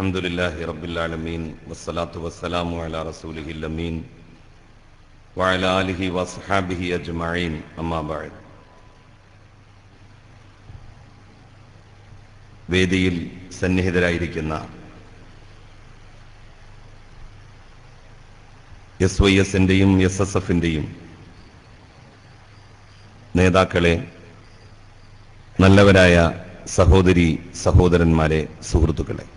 അൽഹംദുലില്ലാഹി റബ്ബിൽ ആലമീൻ വസ്സലാത്തു വസ്സലാമു അലാ റസൂലിഹിൽ അമീൻ വഅലാ ആലിഹി വസ്ഹാബിഹി അജ്മഈൻ അമ്മാ ബഅദ്. വേദിയിൽ സന്നിഹിതരായിരിക്കുന്ന SYSന്റെയും SSFന്റെയും നേതാക്കളെ, നല്ലവരായ സഹോദരി സഹോദരന്മാരെ, സുഹൃത്തുക്കളെ,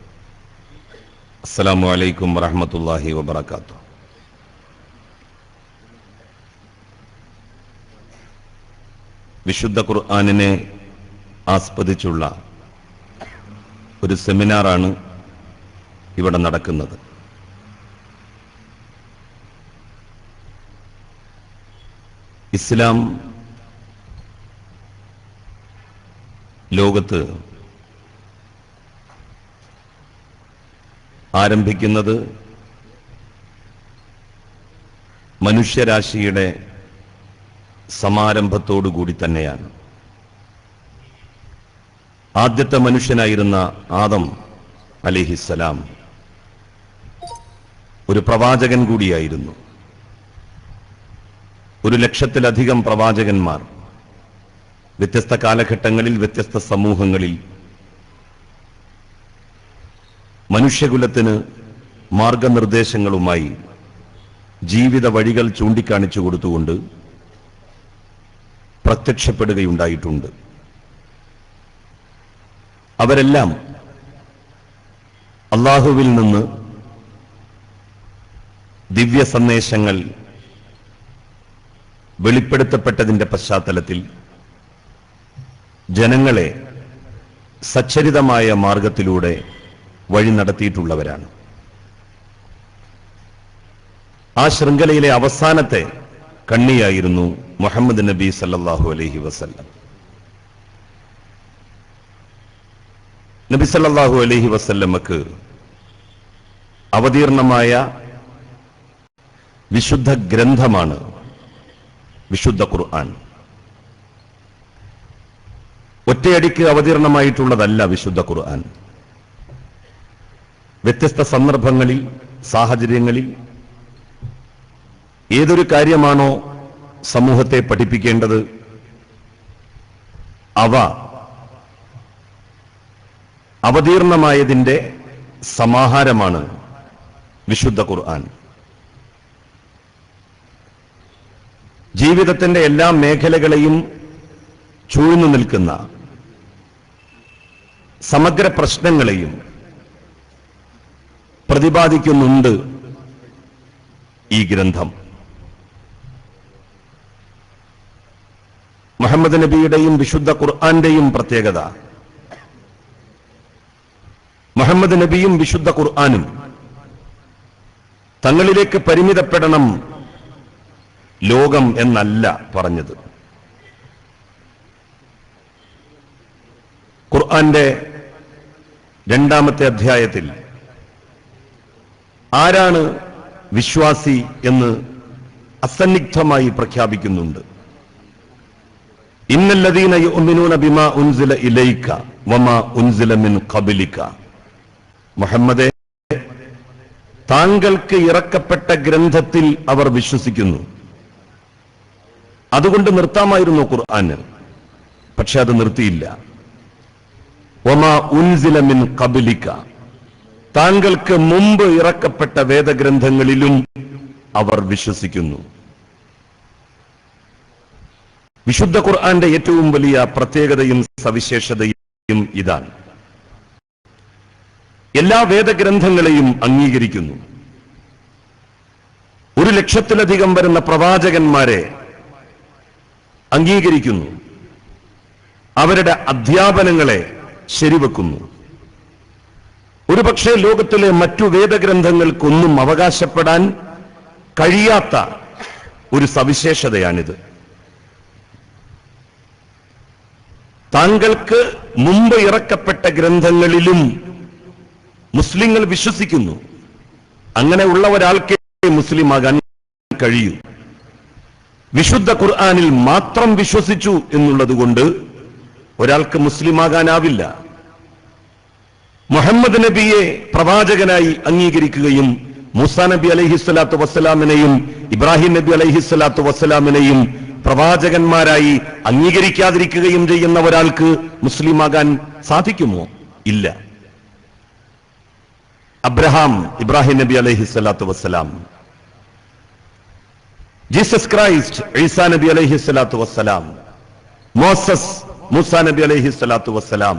അസ്സലാമു അലൈക്കും വറഹ്മത്തുള്ളാഹി വബറകാതുഹു. വിശുദ്ധ ഖുർആനിനെ ആസ്പദിച്ചുള്ള ഒരു സെമിനാറാണ് ഇവിടെ നടക്കുന്നത്. ഇസ്ലാം ലോകത്ത് ആരംഭിക്കുന്നത് മനുഷ്യരാശിയുടെ സമാരംഭത്തോടുകൂടി തന്നെയാണ്. ആദ്യത്തെ മനുഷ്യനായിരുന്ന ആദം അലൈഹിസ്സലാം ഒരു പ്രവാചകൻ കൂടിയായിരുന്നു. 1,00,000-ലധികം പ്രവാചകന്മാർ വ്യത്യസ്ത കാലഘട്ടങ്ങളിൽ വ്യത്യസ്ത സമൂഹങ്ങളിൽ മനുഷ്യകുലത്തിന് മാർഗനിർദ്ദേശങ്ങളുമായി ജീവിത വഴികൾ ചൂണ്ടിക്കാണിച്ചു കൊടുത്തുകൊണ്ട് പ്രത്യക്ഷപ്പെടുകയുണ്ടായിട്ടുണ്ട്. അവരെല്ലാം അല്ലാഹുവിൽ നിന്ന് ദിവ്യ സന്ദേശങ്ങൾ വെളിപ്പെടുത്തപ്പെട്ടതിന്റെ പശ്ചാത്തലത്തിൽ ജനങ്ങളെ സച്ചരിതമായ മാർഗത്തിലൂടെ വഴി നടത്തിയിട്ടുള്ളവരാണ്. ആ ശൃംഖലയിലെ അവസാനത്തെ കണ്ണിയായിരുന്നു മുഹമ്മദ് നബി സല്ലല്ലാഹു അലൈഹി വസല്ലം. നബി സല്ലല്ലാഹു അലൈഹി വസല്ലമക്ക് അവതീർണമായ വിശുദ്ധ ഗ്രന്ഥമാണ് വിശുദ്ധ ഖുർആൻ. ഒറ്റയടിക്ക് അവതീർണമായിട്ടുള്ളതല്ല വിശുദ്ധ ഖുർആൻ. വ്യത്യസ്ത സന്ദർഭങ്ങളിൽ, സാഹചര്യങ്ങളിൽ ഏതൊരു കാര്യമാണോ സമൂഹത്തെ പഠിപ്പിക്കേണ്ടത്, അവ അവതീർണമായതിന്റെ സമാഹാരമാണ് വിശുദ്ധ ഖുർആൻ. ജീവിതത്തിന്റെ എല്ലാ മേഖലകളെയും ചൂഴ്ന്നു നിൽക്കുന്ന സമഗ്ര പ്രശ്നങ്ങളെയും പ്രതിപാദിക്കുന്നുണ്ട് ഈ ഗ്രന്ഥം. മുഹമ്മദ് നബിയുടെയും വിശുദ്ധ ഖുർആന്റെയും പ്രത്യേകത, മുഹമ്മദ് നബിയും വിശുദ്ധ ഖുർആനും തങ്ങളിലേക്ക് പരിമിതപ്പെടണം ലോകം എന്നല്ല പറഞ്ഞത്. ഖുർആന്റെ 2-ാമത്തെ അധ്യായത്തിൽ ആരാണ് വിശ്വാസി എന്ന് അസന്നിഗ്ധമായി പ്രഖ്യാപിക്കുന്നുണ്ട്. ഇന്നല്ലദീന യുഅ്മിനൂന ബിമാ ഉൻസില ഇലൈക വമാ ഉൻസില മിൻ ഖബ്ലിക. മുഹമ്മദേ, താങ്കൾക്ക് ഇറക്കപ്പെട്ട ഗ്രന്ഥത്തിൽ അവർ വിശ്വസിക്കുന്നു. അതുകൊണ്ട് നിർത്താമായിരുന്നു ഖുർആന്, പക്ഷെ അത് നിർത്തിയില്ല. വമാ ഉൻസില മിൻ ഖബ്ലിക, താങ്കൾക്ക് മുമ്പ് ഇറക്കപ്പെട്ട വേദഗ്രന്ഥങ്ങളിലും അവർ വിശ്വസിക്കുന്നു. വിശുദ്ധ ഖുർആന്റെ ഏറ്റവും വലിയ പ്രത്യേകതയും സവിശേഷതയും ഇതാണ്. എല്ലാ വേദഗ്രന്ഥങ്ങളെയും അംഗീകരിക്കുന്നു. 1,00,000-ലധികം വരുന്ന പ്രവാചകന്മാരെ അംഗീകരിക്കുന്നു. അവരുടെ അധ്യാപനങ്ങളെ ശരിവെക്കുന്നു. ഒരുപക്ഷെ ലോകത്തിലെ മറ്റു വേദഗ്രന്ഥങ്ങൾക്കൊന്നും അവകാശപ്പെടാൻ കഴിയാത്ത ഒരു സവിശേഷതയാണിത്. താങ്കൾക്ക് മുമ്പ് ഇറക്കപ്പെട്ട ഗ്രന്ഥങ്ങളിലും മുസ്ലിങ്ങൾ വിശ്വസിക്കുന്നു. അങ്ങനെയുള്ള ഒരാൾക്കേ മുസ്ലിമാകാൻ കഴിയൂ. വിശുദ്ധ ഖുർആനിൽ മാത്രം വിശ്വസിച്ചു എന്നുള്ളതുകൊണ്ട് ഒരാൾക്ക് മുസ്ലിമാകാനാവില്ല. മുഹമ്മദ് നബിയെ പ്രവാചകനായി അംഗീകരിക്കുകയും മൂസാ നബി അലൈഹിസ്സലാത്തു വസ്സലാമിനെയും ഇബ്രാഹിം നബി അലൈഹിസ്സലാത്തു വസ്സലാമിനെയും പ്രവാചകന്മാരായി അംഗീകരിക്കാതിരിക്കുകയും ചെയ്യുന്ന ഒരാൾക്ക് മുസ്ലിമാകാൻ സാധിക്കുമോ? ഇല്ല. അബ്രഹാം ഇബ്രാഹിം നബി അലൈഹിസ്സലാത്തു വസ്സലാം, ജീസസ് ക്രൈസ്റ്റ് ഈസാ നബി അലൈഹിസ്സലാത്തു വസ്സലാം, മോസസ് മൂസാ നബി അലൈഹിസ്സലാത്തു വസ്സലാം,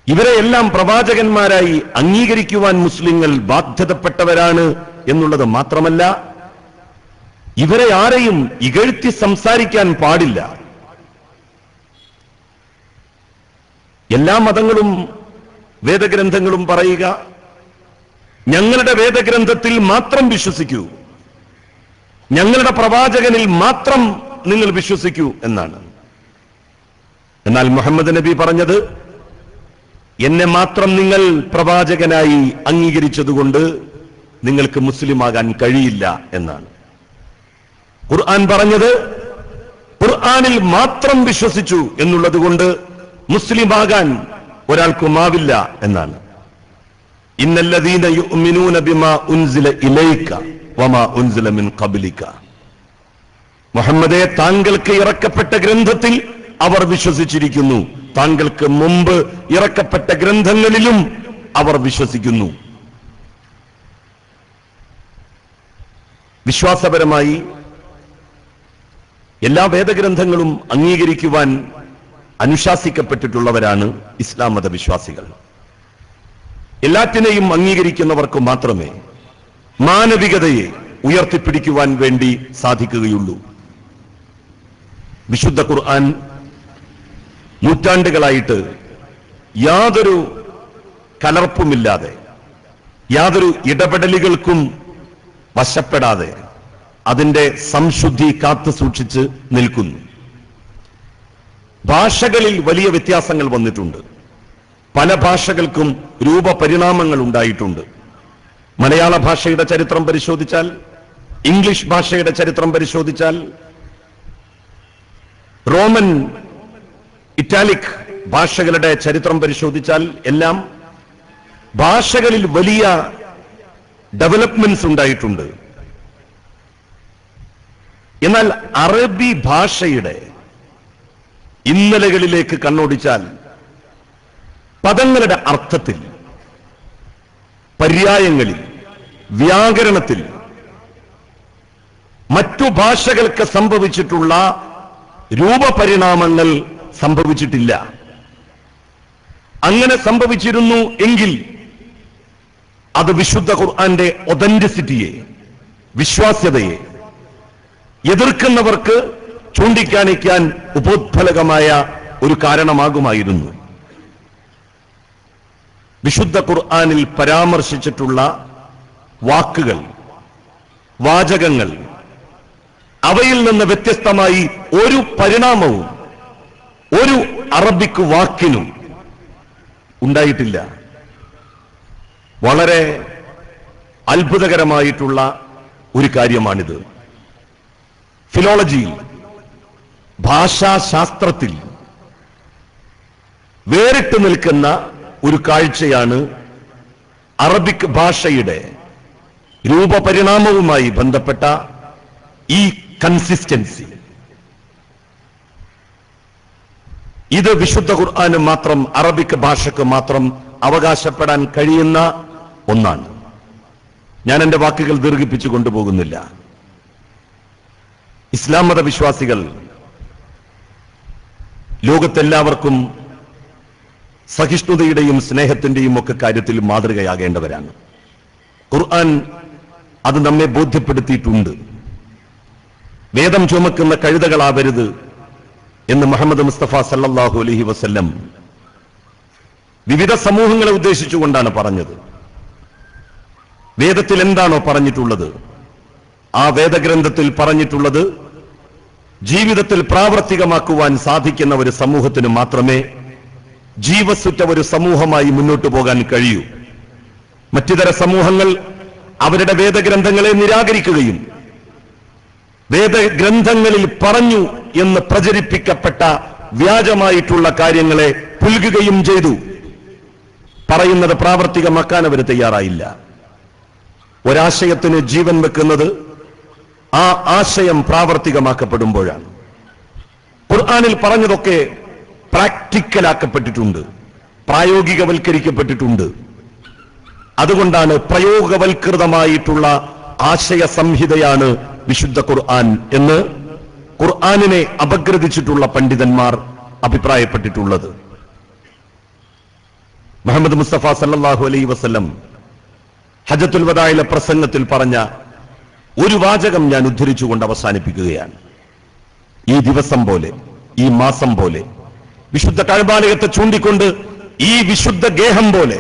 ഇവരെയെല്ലാം പ്രവാചകന്മാരായി അംഗീകരിക്കുവാൻ മുസ്ലിങ്ങൾ ബാധ്യതപ്പെട്ടവരാണ് എന്നുള്ളത് മാത്രമല്ല, ഇവരെ ആരെയും ഇകഴ്ത്തി സംസാരിക്കാൻ പാടില്ല. എല്ലാ മതങ്ങളും വേദഗ്രന്ഥങ്ങളും പറയുക, ഞങ്ങളുടെ വേദഗ്രന്ഥത്തിൽ മാത്രം വിശ്വസിക്കൂ, ഞങ്ങളുടെ പ്രവാചകനിൽ മാത്രം നിങ്ങൾ വിശ്വസിക്കൂ എന്നാണ്. എന്നാൽ മുഹമ്മദ് നബി പറഞ്ഞത്, എന്നെ മാത്രം നിങ്ങൾ പ്രവാചകനായി അംഗീകരിച്ചതുകൊണ്ട് നിങ്ങൾക്ക് മുസ്ലിമാകാൻ കഴിയില്ല എന്നാണ്. ഖുർആൻ പറഞ്ഞത്, ഖുർആനിൽ മാത്രം വിശ്വസിച്ചു എന്നുള്ളത് കൊണ്ട് മുസ്ലിമാകാൻ ഒരാൾക്കുമാവില്ല എന്നാണ്. ഇന്നല്ലദീന യുഅ്മിനൂന ബിമാ ഉൻസില ഇലൈക വമാ ഉൻസില മിൻ ഖബ്ലിക, മുഹമ്മദേ താങ്കൾക്ക് ഇറക്കപ്പെട്ട ഗ്രന്ഥത്തിൽ അവർ വിശ്വസിച്ചിരിക്കുന്നു, താങ്കൾക്ക് മുമ്പ് ഇറക്കപ്പെട്ട ഗ്രന്ഥങ്ങളിലും അവർ വിശ്വസിക്കുന്നു. വിശ്വാസപരമായി എല്ലാ വേദഗ്രന്ഥങ്ങളും അംഗീകരിക്കുവാൻ അനുശാസിക്കപ്പെട്ടിട്ടുള്ളവരാണ് ഇസ്ലാം മതവിശ്വാസികൾ. എല്ലാറ്റിനെയും അംഗീകരിക്കുന്നവർക്ക് മാത്രമേ മാനവികതയെ ഉയർത്തിപ്പിടിക്കുവാൻ വേണ്ടി സാധിക്കുകയുള്ളൂ. വിശുദ്ധ ഖുർആൻ നൂറ്റാണ്ടുകളായിട്ട് യാതൊരു കലർപ്പുമില്ലാതെ, യാതൊരു ഇടപെടലുകൾക്കും വശപ്പെടാതെ അതിന്റെ സംശുദ്ധി കാത്തു സൂക്ഷിച്ച് നിൽക്കുന്നു. ഭാഷകളിൽ വലിയ വ്യത്യാസങ്ങൾ വന്നിട്ടുണ്ട്. പല ഭാഷകൾക്കും രൂപപരിണാമങ്ങൾ ഉണ്ടായിട്ടുണ്ട്. മലയാള ഭാഷയുടെ ചരിത്രം പരിശോധിച്ചാൽ, ഇംഗ്ലീഷ് ഭാഷയുടെ ചരിത്രം പരിശോധിച്ചാൽ, റോമൻ ഇറ്റാലിക് ഭാഷകളുടെ ചരിത്രം പരിശോധിച്ചാൽ എല്ലാം ഭാഷകളിൽ വലിയ ഡെവലപ്മെന്റ്സ് ഉണ്ടായിട്ടുണ്ട്. എന്നാൽ അറബി ഭാഷയുടെ ഇന്നലകളിലേക്ക് കണ്ണോടിച്ചാൽ പദങ്ങളുടെ അർത്ഥത്തിൽ, പര്യായങ്ങളിൽ, വ്യാകരണത്തിൽ മറ്റു ഭാഷകൾക്ക് സംഭവിച്ചിട്ടുള്ള രൂപപരിണാമങ്ങൾ സംഭവിച്ചിട്ടില്ല. അങ്ങനെ സംഭവിച്ചിരുന്നു എങ്കിൽ അത് വിശുദ്ധ ഖുർആന്റെ ഒതന്റിസിറ്റിയെ, വിശ്വാസ്യതയെ എതിർക്കുന്നവർക്ക് ചൂണ്ടിക്കാണിക്കാൻ ഉപോത്ഫലകമായ ഒരു കാരണമാകുമായിരുന്നു. വിശുദ്ധ ഖുർആനിൽ പരാമർശിച്ചിട്ടുള്ള വാക്കുകൾ, വാചകങ്ങൾ, അവയിൽ നിന്ന് വ്യത്യസ്തമായി ഒരു പരിണാമവും ഒരു അറബിക് വാക്കിനും ഉണ്ടായിട്ടില്ല. വളരെ അത്ഭുതകരമായിട്ടുള്ള ഒരു കാര്യമാണിത്. ഫിലോളജിയിൽ, ഭാഷാശാസ്ത്രത്തിൽ വേറിട്ട് നിൽക്കുന്ന ഒരു കാഴ്ചയാണ് അറബിക് ഭാഷയുടെ രൂപപരിണാമവുമായി ബന്ധപ്പെട്ട ഈ കൺസിസ്റ്റൻസി. ഇത് വിശുദ്ധ ഖുർആന് മാത്രം, അറബിക് ഭാഷയ്ക്ക് മാത്രം അവകാശപ്പെടാൻ കഴിയുന്ന ഒന്നാണ്. ഞാൻ എന്റെ വാക്കുകൾ ദീർഘിപ്പിച്ചു കൊണ്ടുപോകുന്നില്ല. ഇസ്ലാം മതവിശ്വാസികൾ ലോകത്തെല്ലാവർക്കും സഹിഷ്ണുതയുടെയും സ്നേഹത്തിന്റെയും ഒക്കെ കാര്യത്തിൽ മാതൃകയാകേണ്ടവരാണ്. ഖുർആൻ അത് നമ്മെ ബോധ്യപ്പെടുത്തിയിട്ടുണ്ട്. വേദം ചുമക്കുന്ന കഴുതകളാവരുത് എന്ന് മുഹമ്മദ് മുസ്തഫ സല്ലല്ലാഹു അലൈഹി വസല്ലം വിവിധ സമൂഹങ്ങളെ ഉദ്ദേശിച്ചുകൊണ്ടാണ് പറഞ്ഞത്. വേദത്തിൽ എന്താണോ പറഞ്ഞിട്ടുള്ളത്, ആ വേദഗ്രന്ഥത്തിൽ പറഞ്ഞിട്ടുള്ളത് ജീവിതത്തിൽ പ്രാവർത്തികമാക്കുവാൻ സാധിക്കുന്ന ഒരു സമൂഹത്തിന് മാത്രമേ ജീവസുറ്റ ഒരു സമൂഹമായി മുന്നോട്ടു പോകാൻ കഴിയൂ. മറ്റിതര സമൂഹങ്ങൾ അവരുടെ വേദഗ്രന്ഥങ്ങളെ നിരാകരിക്കുകയും വേദഗ്രന്ഥങ്ങളിൽ പറഞ്ഞു എന്ന് പ്രചരിപ്പിക്കപ്പെട്ട വ്യാജമായിട്ടുള്ള കാര്യങ്ങളെ പുൽകുകയും ചെയ്തു. പറയുന്നത് പ്രാവർത്തികമാക്കാൻ അവർ തയ്യാറായില്ല. ഒരാശയത്തിന് ജീവൻ വെക്കുന്നത് ആ ആശയം പ്രാവർത്തികമാക്കപ്പെടുമ്പോഴാണ്. ഖുർആനിൽ പറഞ്ഞതൊക്കെ പ്രാക്ടിക്കലാക്കപ്പെട്ടിട്ടുണ്ട്, പ്രായോഗികവൽക്കരിക്കപ്പെട്ടിട്ടുണ്ട്. അതുകൊണ്ടാണ് പ്രയോഗവൽകൃതമായിട്ടുള്ള ആശയ സംഹിതയാണ് വിശുദ്ധ ഖുർആൻ എന്ന് ഖുർആനിനെ അപഗ്രഥിച്ചിട്ടുള്ള പണ്ഡിതന്മാർ അഭിപ്രായപ്പെട്ടിട്ടുള്ളത്. മുഹമ്മദ് മുസ്തഫ സല്ലല്ലാഹു അലൈഹി വസല്ലം ഹജ്ജത്തുൽ വദായിലെ പ്രസംഗത്തിൽ പറഞ്ഞ ഒരു വാചകം ഞാൻ ഉദ്ധരിച്ചുകൊണ്ട് അവസാനിപ്പിക്കുകയാണ്. ഈ ദിവസം പോലെ, ഈ മാസം പോലെ, വിശുദ്ധ കഅബാലയത്തെ ചൂണ്ടിക്കൊണ്ട് ഈ വിശുദ്ധ ഗേഹം പോലെ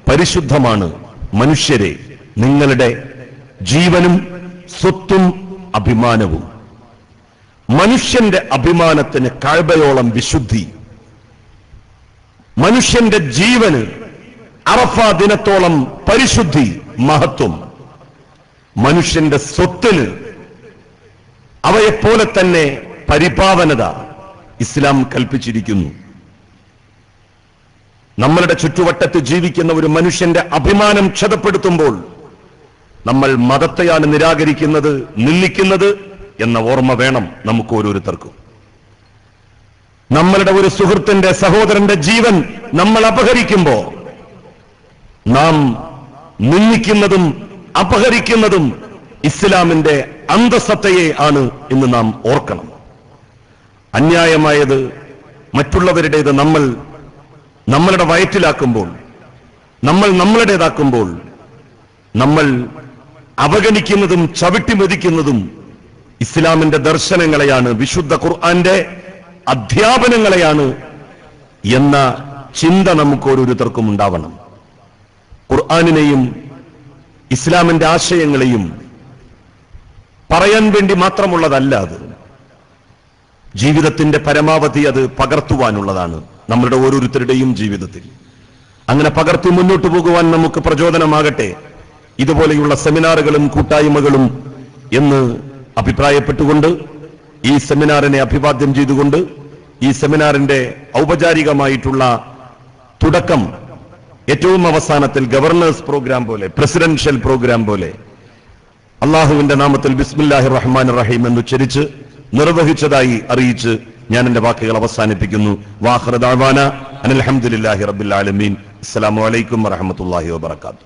പരിശുദ്ധമാണ് മനുഷ്യരെ നിങ്ങളുടെ ജീവനും സ്വത്തും അഭിമാനവും. മനുഷ്യന്റെ അഭിമാനത്തിന് കഅബയോളം വിശുദ്ധി, മനുഷ്യന്റെ ജീവന് അറഫ ദിനത്തോളം പരിശുദ്ധി, മഹത്വം. മനുഷ്യന്റെ സ്വത്തിന് അവയെപ്പോലെ തന്നെ പരിപാവനത ഇസ്ലാം കൽപ്പിച്ചിരിക്കുന്നു. നമ്മളുടെ ചുറ്റുവട്ടത്ത് ജീവിക്കുന്ന ഒരു മനുഷ്യന്റെ അഭിമാനം ക്ഷതപ്പെടുത്തുമ്പോൾ നമ്മൾ മതത്തെയാണ് നിരാകരിക്കുന്നത്, നിന്ദിക്കുന്നത് എന്ന ഓർമ്മ വേണം നമുക്ക് ഓരോരുത്തർക്കും. നമ്മളുടെ ഒരു സുഹൃത്തിന്റെ, സഹോദരന്റെ ജീവൻ നമ്മൾ അപഹരിക്കുമ്പോ നാം നിന്ദിക്കുന്നതും അപഹരിക്കുന്നതും ഇസ്ലാമിന്റെ അന്തസത്തയെ ആണ് എന്ന് നാം ഓർക്കണം. അന്യായമായത് മറ്റുള്ളവരുടേത് നമ്മൾ നമ്മളുടെ വയറ്റിലാക്കുമ്പോൾ, നമ്മൾ നമ്മളുടേതാക്കുമ്പോൾ നമ്മൾ അവഗണിക്കുന്നതും ചവിട്ടിമെതിക്കുന്നതും ഇസ്ലാമിന്റെ ദർശനങ്ങളെയാണ്, വിശുദ്ധ ഖുർആന്റെ അധ്യാപനങ്ങളെയാണ് എന്ന ചിന്ത നമുക്ക് ഓരോരുത്തർക്കും ഉണ്ടാവണം. ഖുർആനിനെയും ഇസ്ലാമിന്റെ ആശയങ്ങളെയും പറയാൻ വേണ്ടി മാത്രമുള്ളതല്ല അത്. ജീവിതത്തിന്റെ പരമാവധി അത് പകർത്തുവാനുള്ളതാണ് നമ്മളുടെ ഓരോരുത്തരുടെയും ജീവിതത്തിൽ. അങ്ങനെ പകർത്തി മുന്നോട്ട് പോകുവാൻ നമുക്ക് പ്രചോദനമാകട്ടെ ഇതുപോലെയുള്ള സെമിനാറുകളും കൂട്ടായ്മകളും എന്ന് അഭിപ്രായപ്പെട്ടുകൊണ്ട് ഈ സെമിനാറിനെ അഭിവാദ്യം ചെയ്തുകൊണ്ട് ഈ സെമിനാറിന്റെ ഔപചാരികമായിട്ടുള്ള തുടക്കം ഏറ്റവും അവസാനത്തിൽ ഗവർണേഴ്സ് പ്രോഗ്രാം പോലെ, പ്രസിഡൻഷ്യൽ പ്രോഗ്രാം പോലെ അള്ളാഹുവിന്റെ നാമത്തിൽ ബിസ്മില്ലാഹിർ റഹ്മാനിർ റഹീം എന്ന് ഉച്ചരിച്ച് നിർവഹിച്ചതായി അറിയിച്ച് ഞാൻ എന്റെ വാക്കുകൾ അവസാനിപ്പിക്കുന്നു. വാഖിറു ദഅ്വാന അനിൽ ഹംദുലില്ലാഹി റബ്ബിൽ ആലമീൻ. അസ്സലാമു അലൈക്കും വറഹ്മത്തുള്ളാഹി വബറകാതുഹു.